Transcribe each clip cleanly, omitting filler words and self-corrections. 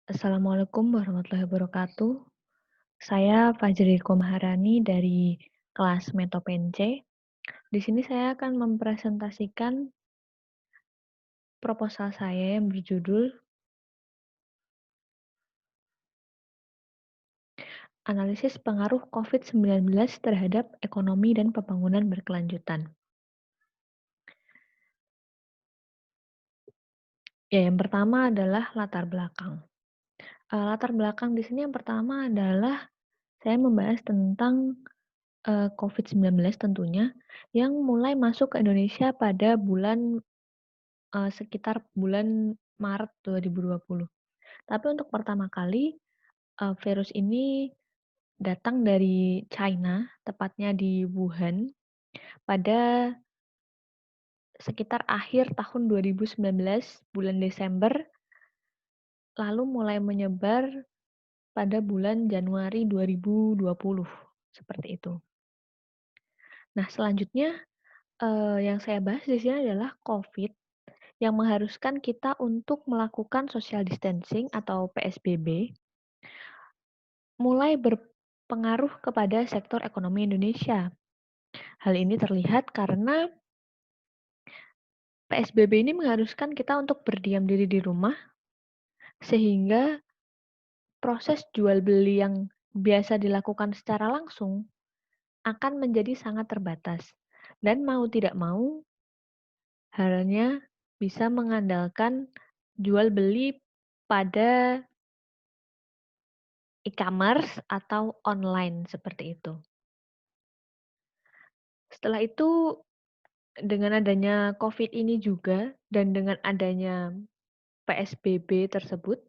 Assalamualaikum warahmatullahi wabarakatuh. Saya Fajri Komaharani dari kelas Metopen C. Di sini saya akan mempresentasikan proposal saya yang berjudul Analisis Pengaruh COVID-19 terhadap Ekonomi dan Pembangunan Berkelanjutan. Ya, yang pertama adalah latar belakang. Latar belakang di sini yang pertama adalah saya membahas tentang COVID-19 tentunya, yang mulai masuk ke Indonesia pada sekitar bulan Maret 2020. Tapi untuk pertama kali, virus ini datang dari China, tepatnya di Wuhan, pada sekitar akhir tahun 2019, bulan Desember, lalu mulai menyebar pada bulan Januari 2020, seperti itu. Nah, selanjutnya, yang saya bahas di sini adalah COVID yang mengharuskan kita untuk melakukan social distancing atau PSBB, mulai berpengaruh kepada sektor ekonomi Indonesia. Hal ini terlihat karena PSBB ini mengharuskan kita untuk berdiam diri di rumah, sehingga proses jual beli yang biasa dilakukan secara langsung akan menjadi sangat terbatas. Dan mau tidak mau, halnya bisa mengandalkan jual beli pada e-commerce atau online seperti itu. Setelah itu, dengan adanya COVID ini juga dan dengan adanya PSBB tersebut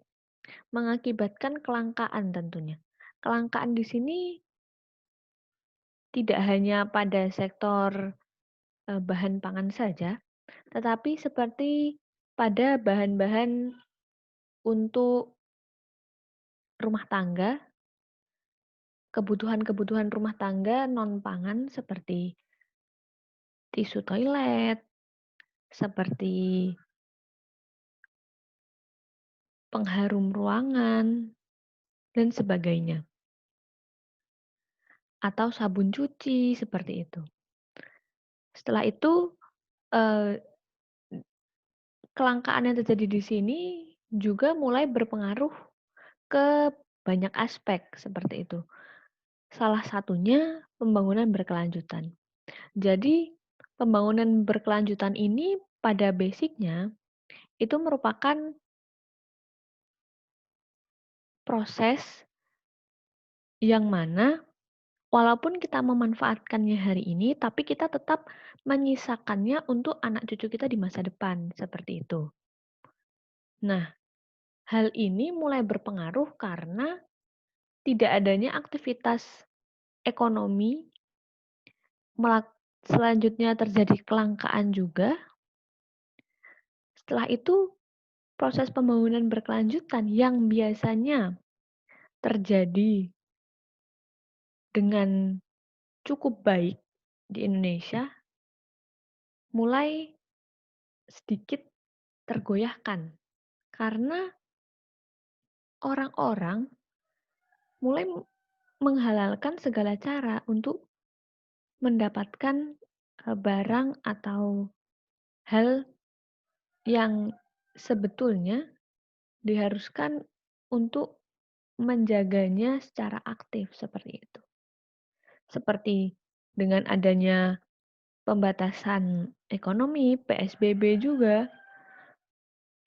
mengakibatkan kelangkaan tentunya. Kelangkaan di sini tidak hanya pada sektor bahan pangan saja, tetapi seperti pada bahan-bahan untuk rumah tangga, kebutuhan-kebutuhan rumah tangga non pangan seperti tisu toilet, seperti pengharum ruangan, dan sebagainya. Atau sabun cuci, seperti itu. Setelah itu, eee, kelangkaan yang terjadi di sini juga mulai berpengaruh ke banyak aspek, seperti itu. Salah satunya pembangunan berkelanjutan. Jadi, pembangunan berkelanjutan ini pada basicnya itu merupakan proses yang mana walaupun kita memanfaatkannya hari ini, tapi kita tetap menyisakannya untuk anak cucu kita di masa depan, seperti itu. Nah, hal ini mulai berpengaruh karena tidak adanya aktivitas ekonomi, selanjutnya terjadi kelangkaan juga. Setelah itu, proses pembangunan berkelanjutan yang biasanya terjadi dengan cukup baik di Indonesia mulai sedikit tergoyahkan karena orang-orang mulai menghalalkan segala cara untuk mendapatkan barang atau hal yang sebetulnya diharuskan untuk menjaganya secara aktif seperti itu. Seperti dengan adanya pembatasan ekonomi, PSBB juga,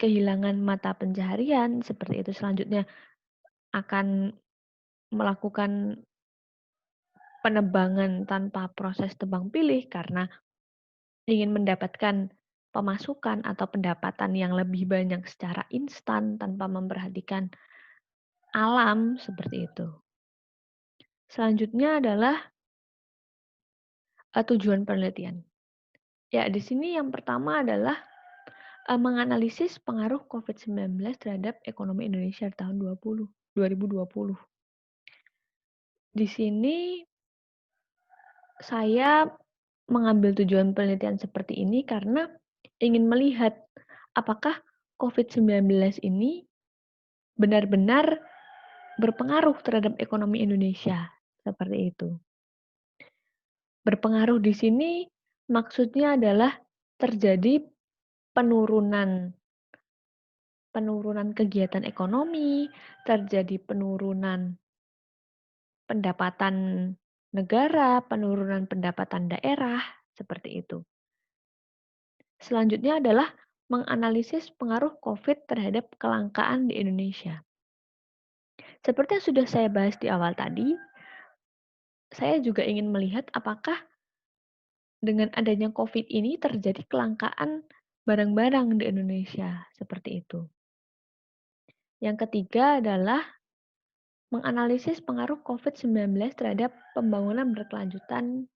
kehilangan mata pencaharian seperti itu. Selanjutnya akan melakukan penebangan tanpa proses tebang pilih karena ingin mendapatkan pemasukan atau pendapatan yang lebih banyak secara instan tanpa memperhatikan alam seperti itu. Selanjutnya adalah tujuan penelitian. Ya, di sini yang pertama adalah menganalisis pengaruh COVID-19 terhadap ekonomi Indonesia di tahun 2020. Di sini saya mengambil tujuan penelitian seperti ini karena ingin melihat apakah COVID-19 ini benar-benar berpengaruh terhadap ekonomi Indonesia. Seperti itu. Berpengaruh di sini maksudnya adalah terjadi penurunan penurunan kegiatan ekonomi, terjadi penurunan pendapatan negara, penurunan pendapatan daerah, seperti itu. Selanjutnya adalah menganalisis pengaruh COVID terhadap kelangkaan di Indonesia. Seperti yang sudah saya bahas di awal tadi, saya juga ingin melihat apakah dengan adanya COVID ini terjadi kelangkaan barang-barang di Indonesia, seperti itu. Yang ketiga adalah menganalisis pengaruh COVID-19 terhadap pembangunan berkelanjutan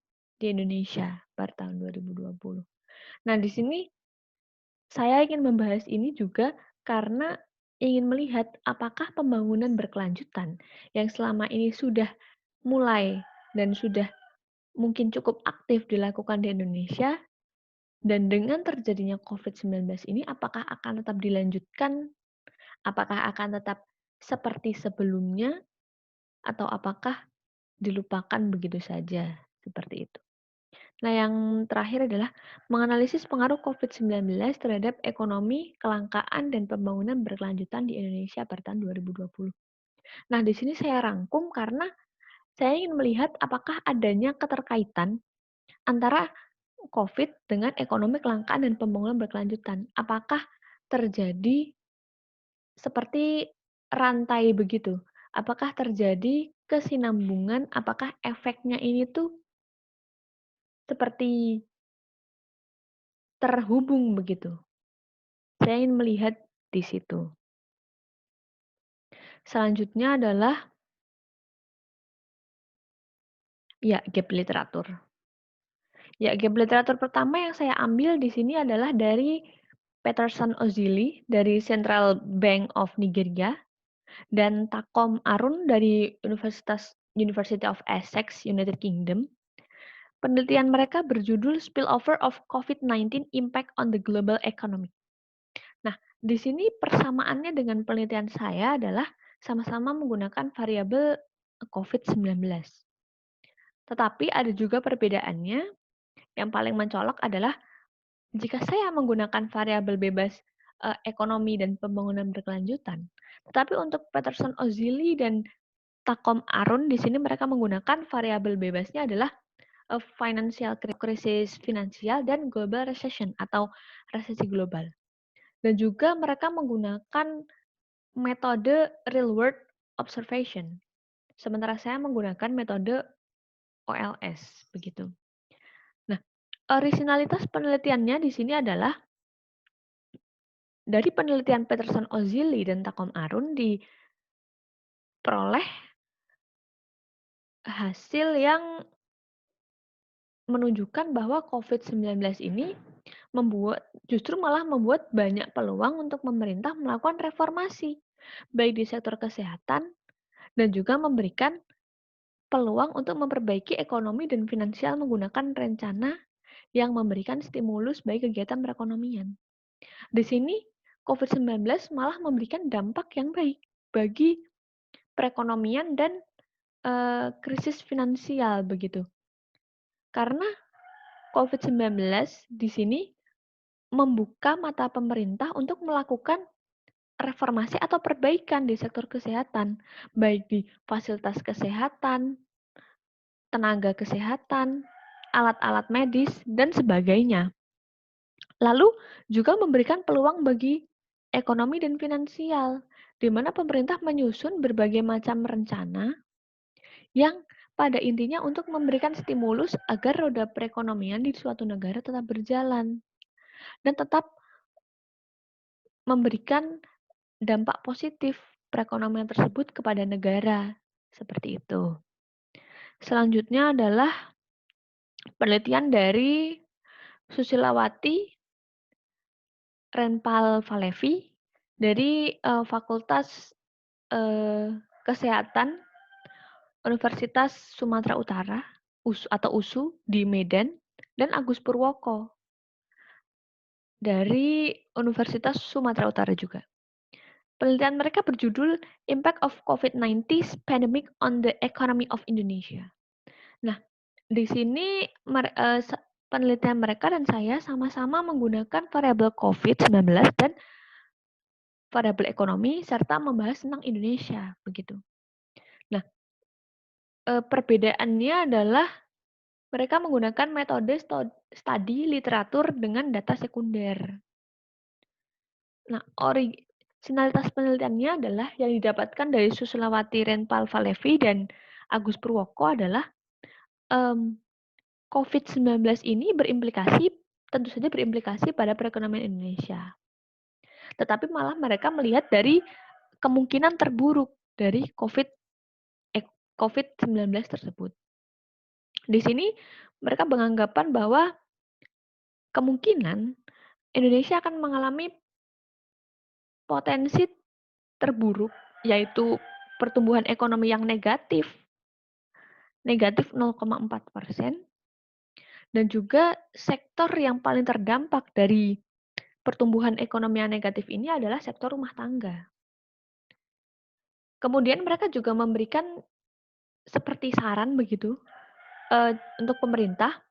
di Indonesia pada tahun 2020. Nah, di sini saya ingin membahas ini juga karena ingin melihat apakah pembangunan berkelanjutan yang selama ini sudah mulai dan sudah mungkin cukup aktif dilakukan di Indonesia, dan dengan terjadinya COVID-19 ini apakah akan tetap dilanjutkan, apakah akan tetap seperti sebelumnya, atau apakah dilupakan begitu saja, seperti itu. Nah, yang terakhir adalah menganalisis pengaruh COVID-19 terhadap ekonomi, kelangkaan, dan pembangunan berkelanjutan di Indonesia pada tahun 2020. Nah, di sini saya rangkum karena saya ingin melihat apakah adanya keterkaitan antara COVID dengan ekonomi, kelangkaan, dan pembangunan berkelanjutan. Apakah terjadi seperti rantai begitu? Apakah terjadi kesinambungan? Apakah efeknya ini tuh seperti terhubung begitu? Saya ingin melihat di situ. Selanjutnya adalah gap literatur. Gap literatur pertama yang saya ambil di sini adalah dari Peterson Ozili dari Central Bank of Nigeria dan Takom Arun dari University of Essex, United Kingdom. Penelitian mereka berjudul Spillover of COVID-19 Impact on the Global Economy. Nah, di sini persamaannya dengan penelitian saya adalah sama-sama menggunakan variabel COVID-19. Tetapi ada juga perbedaannya. Yang paling mencolok adalah jika saya menggunakan variabel bebas ekonomi dan pembangunan berkelanjutan. Tetapi untuk Peterson Ozili dan Takom Arun di sini mereka menggunakan variabel bebasnya adalah financial crisis finansial dan global recession atau resesi global. Dan juga mereka menggunakan metode real world observation. Sementara saya menggunakan metode OLS begitu. Nah, originalitas penelitiannya di sini adalah dari penelitian Peterson Ozili dan Takom Arun diperoleh hasil yang menunjukkan bahwa COVID-19 ini justru malah membuat banyak peluang untuk pemerintah melakukan reformasi, baik di sektor kesehatan dan juga memberikan peluang untuk memperbaiki ekonomi dan finansial menggunakan rencana yang memberikan stimulus bagi kegiatan perekonomian. Di sini COVID-19 malah memberikan dampak yang baik bagi perekonomian dan krisis finansial begitu. Karena COVID-19 di sini membuka mata pemerintah untuk melakukan reformasi atau perbaikan di sektor kesehatan, baik di fasilitas kesehatan, tenaga kesehatan, alat-alat medis, dan sebagainya. Lalu juga memberikan peluang bagi ekonomi dan finansial, di mana pemerintah menyusun berbagai macam rencana yang pada intinya untuk memberikan stimulus agar roda perekonomian di suatu negara tetap berjalan dan tetap memberikan dampak positif perekonomian tersebut kepada negara. Seperti itu. Selanjutnya adalah penelitian dari Susilawati Renpal Valevi dari Fakultas Kesehatan Universitas Sumatera Utara atau USU di Medan dan Agus Purwoko dari Universitas Sumatera Utara juga. Penelitian mereka berjudul Impact of COVID-19 Pandemic on the Economy of Indonesia. Nah, di sini penelitian mereka dan saya sama-sama menggunakan variabel COVID-19 dan variabel ekonomi serta membahas tentang Indonesia begitu. Nah, perbedaannya adalah mereka menggunakan metode studi literatur dengan data sekunder. Nah, originalitas penelitiannya adalah yang didapatkan dari Susilawati Renpal Valevi dan Agus Purwoko adalah COVID-19 ini tentu saja berimplikasi pada perekonomian Indonesia. Tetapi malah mereka melihat dari kemungkinan terburuk dari COVID-19 tersebut. Di sini mereka beranggapan bahwa kemungkinan Indonesia akan mengalami potensi terburuk, yaitu pertumbuhan ekonomi yang negatif 0,4%, dan juga sektor yang paling terdampak dari pertumbuhan ekonomi yang negatif ini adalah sektor rumah tangga. Kemudian mereka juga memberikan seperti saran begitu untuk pemerintah,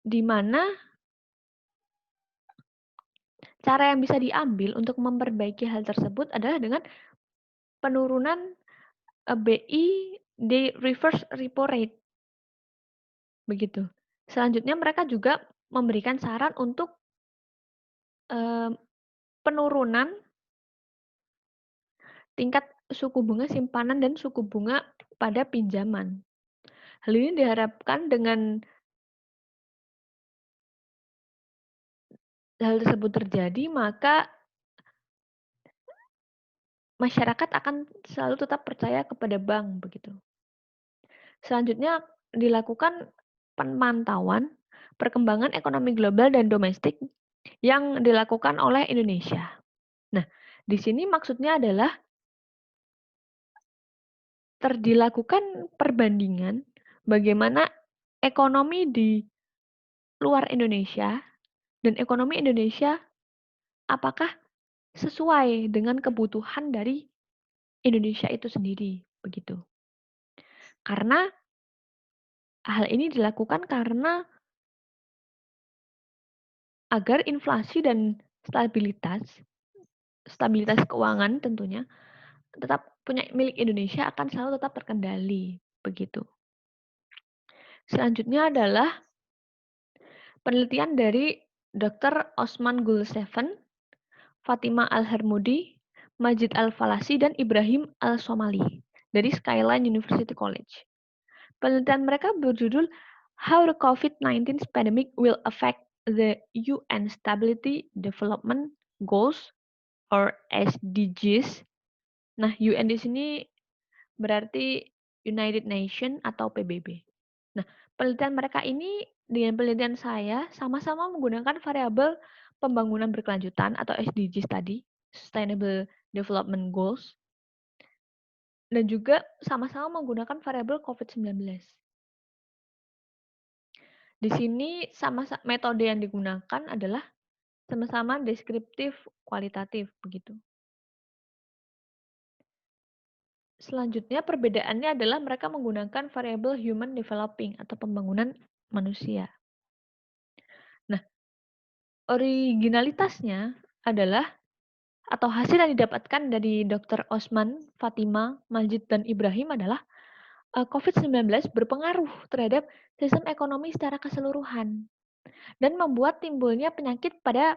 di mana cara yang bisa diambil untuk memperbaiki hal tersebut adalah dengan penurunan BI di reverse repo rate. Begitu. Selanjutnya mereka juga memberikan saran untuk penurunan tingkat suku bunga simpanan dan suku bunga pada pinjaman. Hal ini diharapkan dengan hal tersebut terjadi, maka masyarakat akan selalu tetap percaya kepada bank begitu. Selanjutnya dilakukan pemantauan perkembangan ekonomi global dan domestik yang dilakukan oleh Indonesia. Nah, di sini maksudnya adalah dilakukan perbandingan bagaimana ekonomi di luar Indonesia dan ekonomi Indonesia apakah sesuai dengan kebutuhan dari Indonesia itu sendiri, begitu. Karena hal ini dilakukan karena agar inflasi dan stabilitas keuangan tentunya tetap punya milik Indonesia akan selalu tetap terkendali, begitu. Selanjutnya adalah penelitian dari Dr. Osman Gulseven, Fatima Al-Hermudi, Majid Al-Falasi, dan Ibrahim Al-Somali dari Skyline University College. Penelitian mereka berjudul How the COVID-19 Pandemic Will Affect the UN Stability Development Goals or SDGs. Nah, UN di sini berarti United Nations atau PBB. Nah, penelitian mereka ini dengan penelitian saya sama-sama menggunakan variabel pembangunan berkelanjutan atau SDGs tadi, Sustainable Development Goals, dan juga sama-sama menggunakan variabel COVID-19. Di sini metode yang digunakan adalah sama-sama deskriptif kualitatif begitu. Selanjutnya perbedaannya adalah mereka menggunakan variabel human developing atau pembangunan manusia. Nah, originalitasnya adalah atau hasil yang didapatkan dari Dr. Osman, Fatima, Majid, dan Ibrahim adalah COVID-19 berpengaruh terhadap sistem ekonomi secara keseluruhan dan membuat timbulnya penyakit pada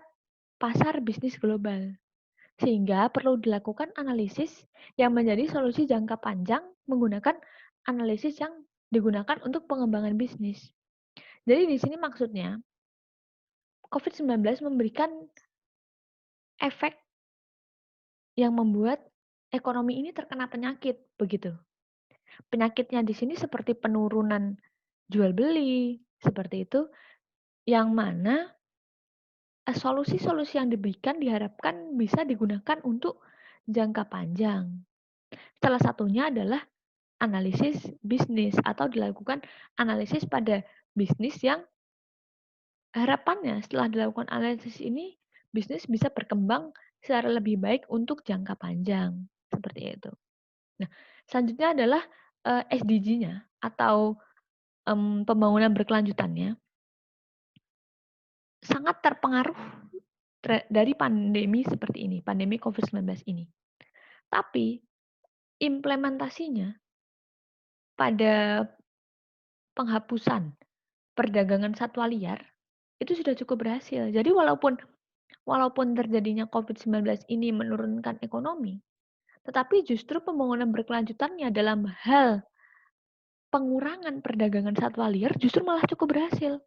pasar bisnis global. Sehingga perlu dilakukan analisis yang menjadi solusi jangka panjang menggunakan analisis yang digunakan untuk pengembangan bisnis. Jadi di sini maksudnya COVID-19 memberikan efek yang membuat ekonomi ini terkena penyakit, begitu. Penyakitnya di sini seperti penurunan jual beli, seperti itu, yang mana solusi-solusi yang diberikan diharapkan bisa digunakan untuk jangka panjang. Salah satunya adalah analisis bisnis atau dilakukan analisis pada bisnis yang harapannya setelah dilakukan analisis ini bisnis bisa berkembang secara lebih baik untuk jangka panjang, seperti itu. Nah, selanjutnya adalah, SDG-nya atau, pembangunan berkelanjutannya sangat terpengaruh dari pandemi seperti ini, pandemi COVID-19 ini. Tapi implementasinya pada penghapusan perdagangan satwa liar itu sudah cukup berhasil. Jadi walaupun terjadinya COVID-19 ini menurunkan ekonomi, tetapi justru pembangunan berkelanjutannya dalam hal pengurangan perdagangan satwa liar justru malah cukup berhasil,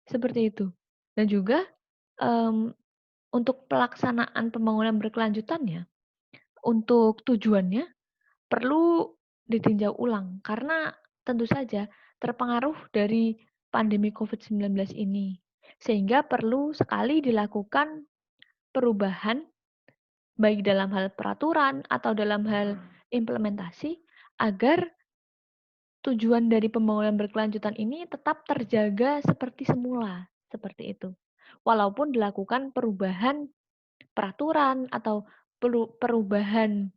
seperti itu. Dan juga, mmm, untuk pelaksanaan pembangunan berkelanjutannya, untuk tujuannya perlu ditinjau ulang karena tentu saja terpengaruh dari pandemi COVID-19 ini. Sehingga perlu sekali dilakukan perubahan baik dalam hal peraturan atau dalam hal implementasi agar tujuan dari pembangunan berkelanjutan ini tetap terjaga seperti semula, seperti itu. Walaupun dilakukan perubahan peraturan atau perubahan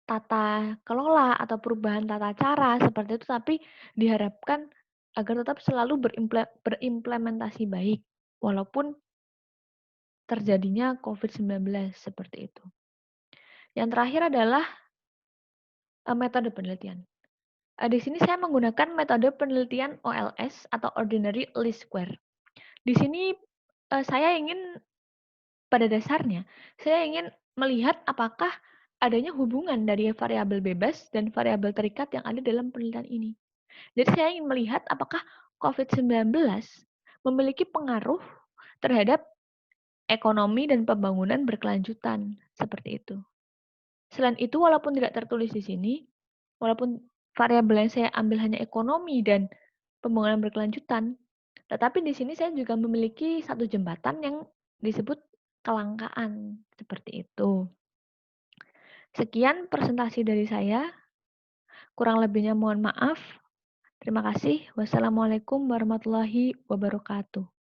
tata kelola atau perubahan tata cara seperti itu, tapi diharapkan agar tetap selalu berimplementasi baik, walaupun terjadinya COVID-19 seperti itu. Yang terakhir adalah metode penelitian. Di sini saya menggunakan metode penelitian OLS atau Ordinary Least Square. Di sini saya ingin pada dasarnya saya ingin melihat apakah adanya hubungan dari variabel bebas dan variabel terikat yang ada dalam penelitian ini. Jadi saya ingin melihat apakah COVID-19 memiliki pengaruh terhadap ekonomi dan pembangunan berkelanjutan, seperti itu. Selain itu, walaupun tidak tertulis di sini, walaupun variabel yang saya ambil hanya ekonomi dan pembangunan berkelanjutan, tetapi di sini saya juga memiliki satu jembatan yang disebut kelangkaan, seperti itu. Sekian presentasi dari saya, kurang lebihnya mohon maaf. Terima kasih. Wassalamualaikum warahmatullahi wabarakatuh.